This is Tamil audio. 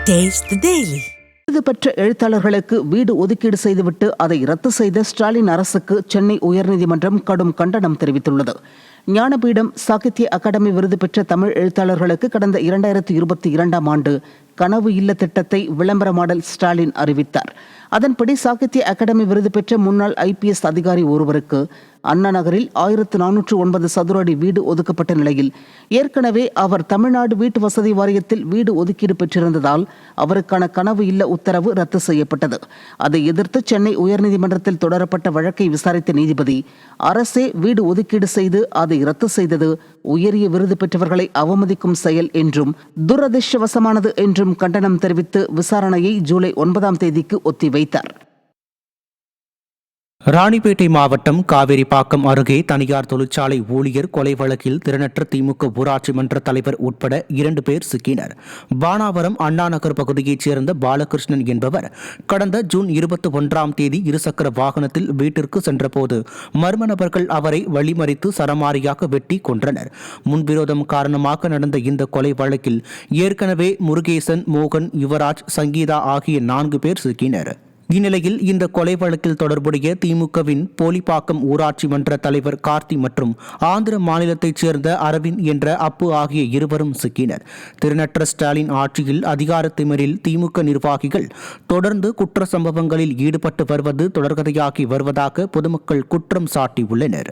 Taste the Daily. விருது பெற்ற எழுத்தாளர்களுக்கு வீடு ஒதுக்கீடு செய்துவிட்டு அதை ரத்து செய்த ஸ்டாலின் அரசுக்கு சென்னை உயர்நீதிமன்றம் கடும் கண்டனம் தெரிவித்துள்ளது. ஞானபீடம் சாகித்ய அகாடமி விருது பெற்ற தமிழ் எழுத்தாளர்களுக்கு கடந்த 2022ஆம் ஆண்டு கனவு இல்ல திட்டத்தை விளம்பர மாடல் ஸ்டாலின் அறிவித்தார். அதன்படி சாகித்ய அகாடமி விருது பெற்ற முன்னாள் IPS அதிகாரி ஒருவருக்கு அண்ணா நகரில் 1409 சதுர அடி வீடு ஒதுக்கப்பட்ட நிலையில் ஏற்கனவே அவர் தமிழ்நாடு வீட்டு வசதி வாரியத்தில் வீடு ஒதுக்கீடு பெற்றிருந்ததால் அவருக்கான கனவு இல்ல உத்தரவு ரத்து செய்யப்பட்டது. அதை எதிர்த்து சென்னை உயர்நீதிமன்றத்தில் தொடரப்பட்ட வழக்கை விசாரித்த நீதிபதி, அரசே வீடு ஒதுக்கீடு செய்து அதை ரத்து செய்தது உயரிய விருது பெற்றவர்களை அவமதிக்கும் செயல் என்றும் துரதிர்ஷ்டவசமானது என்றும் கண்டனம் தெரிவித்து விசாரணையை ஜூலை 9ஆம் தேதிக்கு ஒத்திவைத்தார். ராணிப்பேட்டை மாவட்டம் காவேரிப்பாக்கம் அருகே தனியார் தொழிற்சாலை ஊழியர் கொலை வழக்கில் திறனற்ற திமுக ஊராட்சி மன்ற தலைவர் உட்பட 2 பேர் சிக்கினர். பானாவரம் அண்ணாநகர் பகுதியைச் சேர்ந்த பாலகிருஷ்ணன் என்பவர் கடந்த ஜூன் 21ஆம் தேதி இருசக்கர வாகனத்தில் வீட்டிற்கு சென்றபோது மர்ம நபர்கள் அவரை வழிமறித்து சரமாரியாக வெட்டி கொன்றனர். முன்விரோதம் காரணமாக நடந்த இந்த கொலை வழக்கில் ஏற்கனவே முருகேசன், மோகன், யுவராஜ், சங்கீதா ஆகிய 4 பேர் சிக்கினர். இந்நிலையில் இந்த கொலை வழக்கில் தொடர்புடைய திமுகவின் போலிப்பாக்கம் ஊராட்சி மன்ற தலைவர் கார்த்தி மற்றும் ஆந்திர மாநிலத்தைச் சேர்ந்த அரவிந்த் என்ற அப்பு ஆகிய இருவரும் சிக்கினர். திறனற்ற ஸ்டாலின் ஆட்சியில் அதிகார திமிரில் திமுக நிர்வாகிகள் தொடர்ந்து குற்ற சம்பவங்களில் ஈடுபட்டு வருவது தொடர்கதையாகி வருவதாக பொதுமக்கள் குற்றம் சாட்டியுள்ளனர்.